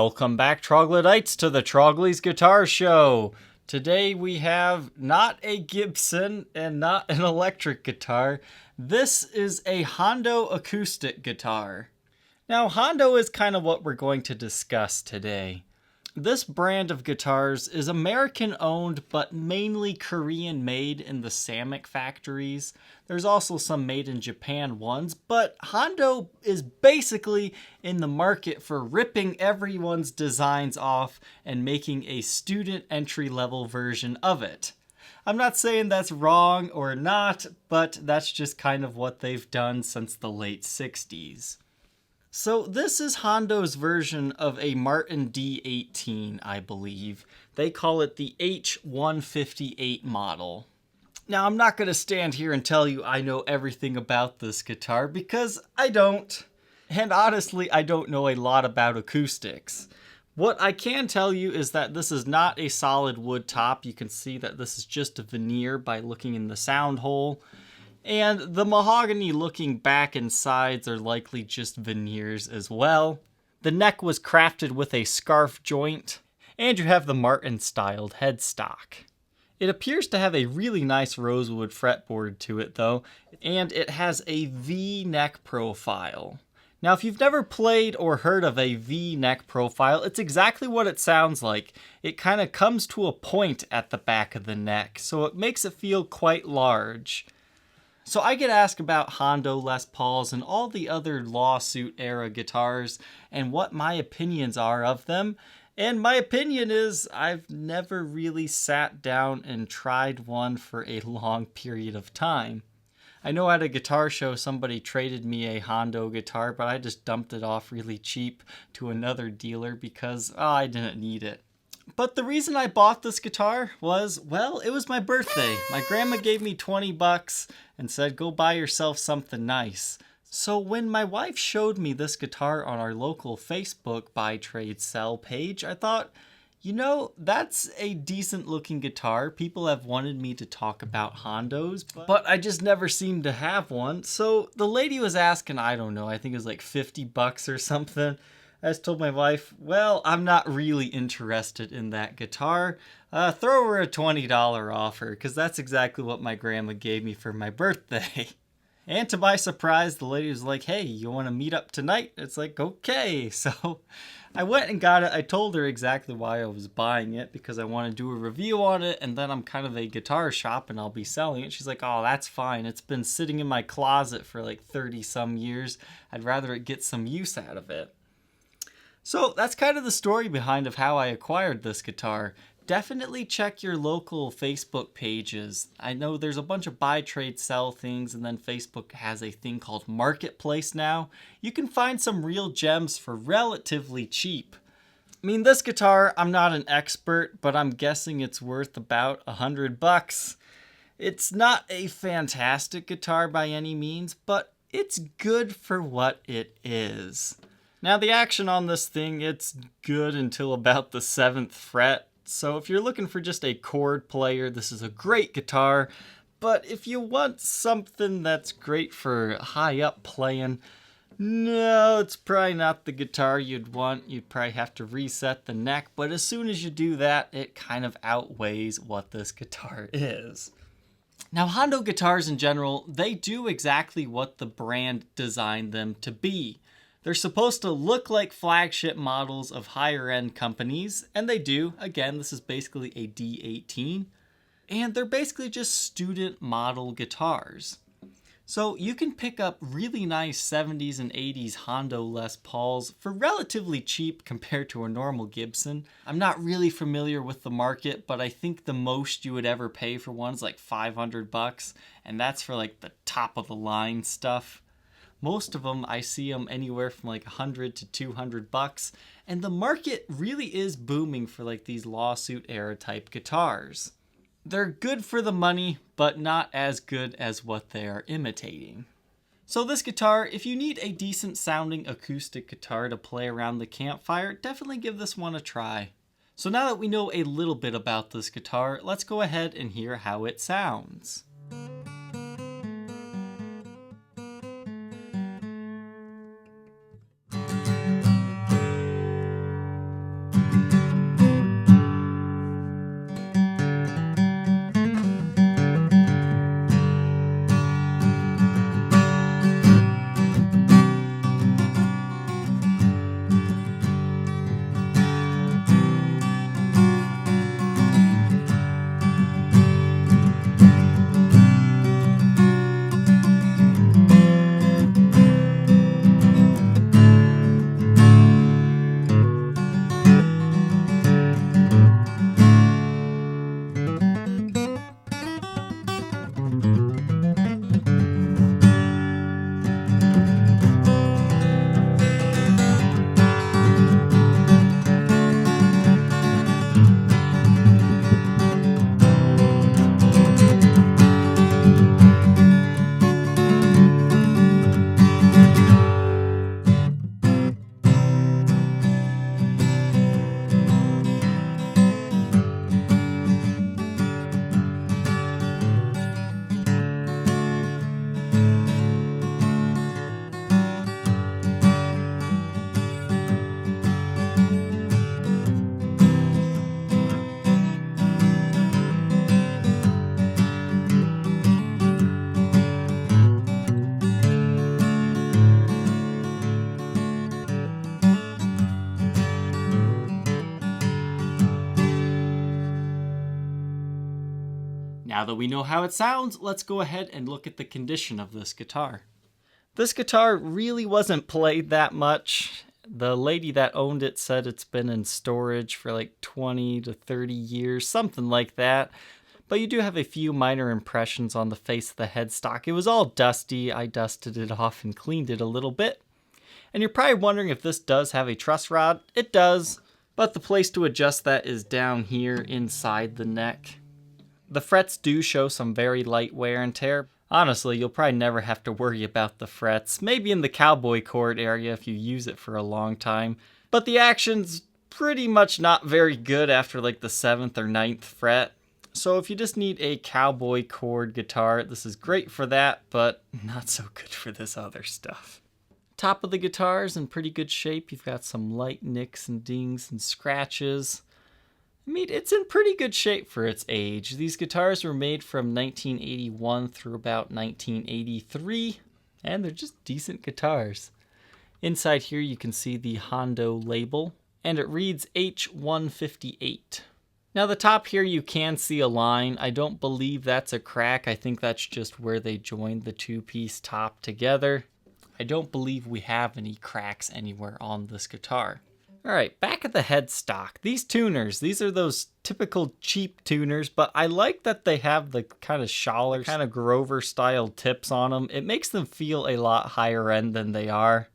Welcome back, troglodytes, to the Trogly's Guitar Show. Today we have not a Gibson and not an electric guitar. This is a Hondo acoustic guitar. Now, Hondo is kind of what we're going to discuss today. This brand of guitars is American owned, but mainly Korean made in the Samick factories. There's also some made in Japan ones, but Hondo is basically in the market for ripping everyone's designs off and making a student entry-level version of it. I'm not saying that's wrong or not, but that's just kind of what they've done since the late 60s. So this is Hondo's version of a Martin D-18, I believe. They call it the H158 model. Now, I'm not going to stand here and tell you I know everything about this guitar, because I don't. And honestly, I don't know a lot about acoustics. What I can tell you is that this is not a solid wood top. You can see that this is just a veneer by looking in the sound hole. And the mahogany looking back and sides are likely just veneers as well. The neck was crafted with a scarf joint, and you have the Martin styled headstock. It appears to have a really nice rosewood fretboard to it though, and it has a V-neck profile. Now, if you've never played or heard of a V-neck profile, it's exactly what it sounds like. It kind of comes to a point at the back of the neck, so it makes it feel quite large. So I get asked about Hondo Les Pauls and all the other lawsuit era guitars and what my opinions are of them. And my opinion is I've never really sat down and tried one for a long period of time. I know at a guitar show somebody traded me a Hondo guitar, but I just dumped it off really cheap to another dealer because I didn't need it. But the reason I bought this guitar was, well, it was my birthday. My grandma gave me 20 bucks and said, go buy yourself something nice. So when my wife showed me this guitar on our local Facebook buy trade sell page, I thought, you know, that's a decent looking guitar. People have wanted me to talk about Hondos, but I just never seemed to have one. So the lady was asking, I don't know, I think it was like 50 bucks or something. I just told my wife, well, I'm not really interested in that guitar. Throw her a $20 offer, because that's exactly what my grandma gave me for my birthday. And to my surprise, the lady was like, hey, you want to meet up tonight? It's like, okay. So I went and got it. I told her exactly why I was buying it, because I want to do a review on it, and then I'm kind of a guitar shop and I'll be selling it. She's like, oh, that's fine. It's been sitting in my closet for like 30 some years. I'd rather it get some use out of it. So that's kind of the story behind of how I acquired this guitar. Definitely check your local Facebook pages. I know there's a bunch of buy, trade, sell things, and then Facebook has a thing called Marketplace now. You can find some real gems for relatively cheap. I mean, this guitar, I'm not an expert, but I'm guessing it's worth about $100. It's not a fantastic guitar by any means, but it's good for what it is. Now, the action on this thing, it's good until about the 7th fret. So if you're looking for just a chord player, this is a great guitar. But if you want something that's great for high up playing, no, it's probably not the guitar you'd want. You'd probably have to reset the neck. But as soon as you do that, it kind of outweighs what this guitar is. Now, Hondo guitars in general, they do exactly what the brand designed them to be. They're supposed to look like flagship models of higher end companies, and they do. Again, this is basically a D-18, and they're basically just student model guitars. So you can pick up really nice 70s and 80s Hondo Les Pauls for relatively cheap compared to a normal Gibson. I'm not really familiar with the market, but I think the most you would ever pay for one is like $500, and that's for like the top of the line stuff. Most of them, I see them anywhere from like $100 to $200, and the market really is booming for like these lawsuit era type guitars. They're good for the money, but not as good as what they are imitating. So this guitar, if you need a decent sounding acoustic guitar to play around the campfire, definitely give this one a try. So now that we know a little bit about this guitar, let's go ahead and hear how it sounds. Now that we know how it sounds, let's go ahead and look at the condition of this guitar. This guitar really wasn't played that much. The lady that owned it said it's been in storage for like 20 to 30 years, something like that. But you do have a few minor impressions on the face of the headstock. It was all dusty. I dusted it off and cleaned it a little bit. And you're probably wondering if this does have a truss rod. It does, but the place to adjust that is down here inside the neck. The frets do show some very light wear and tear. Honestly, you'll probably never have to worry about the frets. Maybe in the cowboy chord area if you use it for a long time. But the action's pretty much not very good after like the 7th or 9th fret. So if you just need a cowboy chord guitar, this is great for that, but not so good for this other stuff. Top of the guitar is in pretty good shape. You've got some light nicks and dings and scratches. I mean, it's in pretty good shape for its age. These guitars were made from 1981 through about 1983, and they're just decent guitars. Inside here you can see the Hondo label, and it reads H158. Now the top here you can see a line. I don't believe that's a crack. I think that's just where they joined the two-piece top together. I don't believe we have any cracks anywhere on this guitar. Alright, back at the headstock. These tuners, these are those typical cheap tuners, but I like that they have the kind of Schaller, kind of Grover style tips on them. It makes them feel a lot higher end than they are.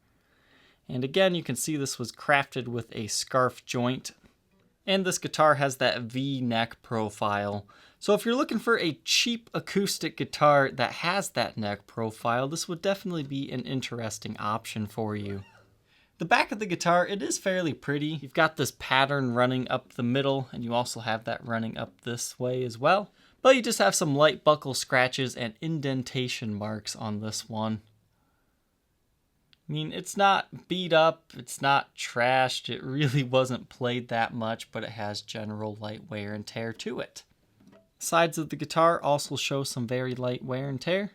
And again, you can see this was crafted with a scarf joint. And this guitar has that V neck profile. So if you're looking for a cheap acoustic guitar that has that neck profile, this would definitely be an interesting option for you. The back of the guitar, it is fairly pretty. You've got this pattern running up the middle, and you also have that running up this way as well. But you just have some light buckle scratches and indentation marks on this one. I mean, it's not beat up, it's not trashed, it really wasn't played that much, but it has general light wear and tear to it. Sides of the guitar also show some very light wear and tear,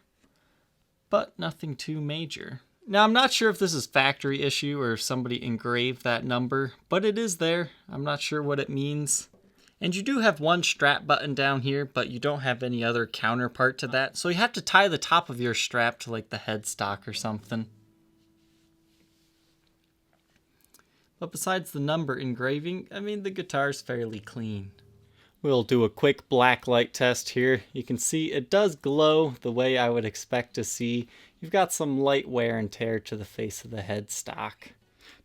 but nothing too major. Now, I'm not sure if this is factory issue or if somebody engraved that number, but it is there. I'm not sure what it means. And you do have one strap button down here, but you don't have any other counterpart to that. So you have to tie the top of your strap to like the headstock or something. But besides the number engraving, I mean, the guitar's fairly clean. We'll do a quick black light test here. You can see it does glow the way I would expect to see. You've got some light wear and tear to the face of the headstock.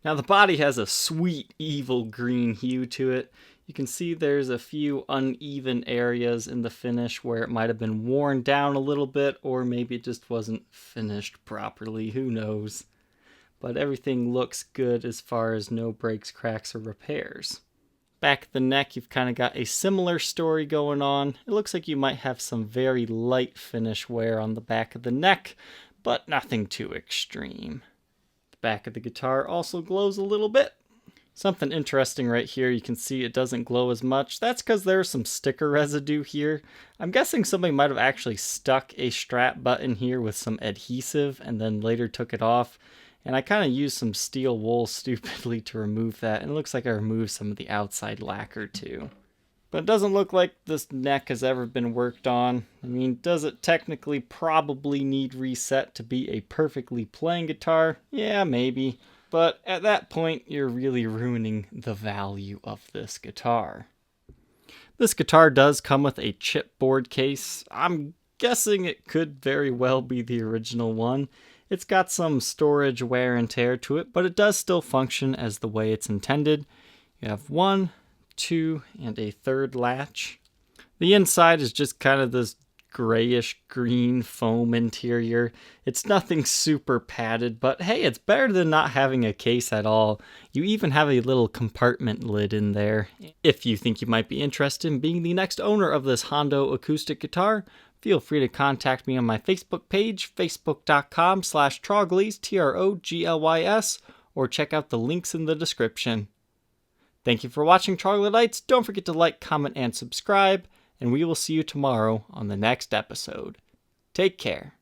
Now the body has a sweet evil green hue to it. You can see there's a few uneven areas in the finish where it might have been worn down a little bit, or maybe it just wasn't finished properly, who knows. But everything looks good as far as no breaks, cracks, or repairs. Back of the neck, you've kind of got a similar story going on. It looks like you might have some very light finish wear on the back of the neck, but nothing too extreme. The back of the guitar also glows a little bit. Something interesting right here, you can see it doesn't glow as much. That's because there's some sticker residue here. I'm guessing somebody might have actually stuck a strap button here with some adhesive and then later took it off. And I kind of used some steel wool stupidly to remove that, and it looks like I removed some of the outside lacquer too. But it doesn't look like this neck has ever been worked on. I mean, does it technically probably need reset to be a perfectly playing guitar? Yeah, maybe. But at that point, you're really ruining the value of this guitar. This guitar does come with a chipboard case. I'm guessing it could very well be the original one. It's got some storage wear and tear to it, but it does still function as the way it's intended. You have 1, 2, and a third latch. The inside is just kind of this grayish green foam interior. It's nothing super padded, but hey, it's better than not having a case at all. You even have a little compartment lid in there. If you think you might be interested in being the next owner of this Hondo acoustic guitar, feel free to contact me on my Facebook page, facebook.com/Troglys, Troglys, or check out the links in the description. Thank you for watching, Troglodytes. Don't forget to like, comment, and subscribe, and we will see you tomorrow on the next episode. Take care.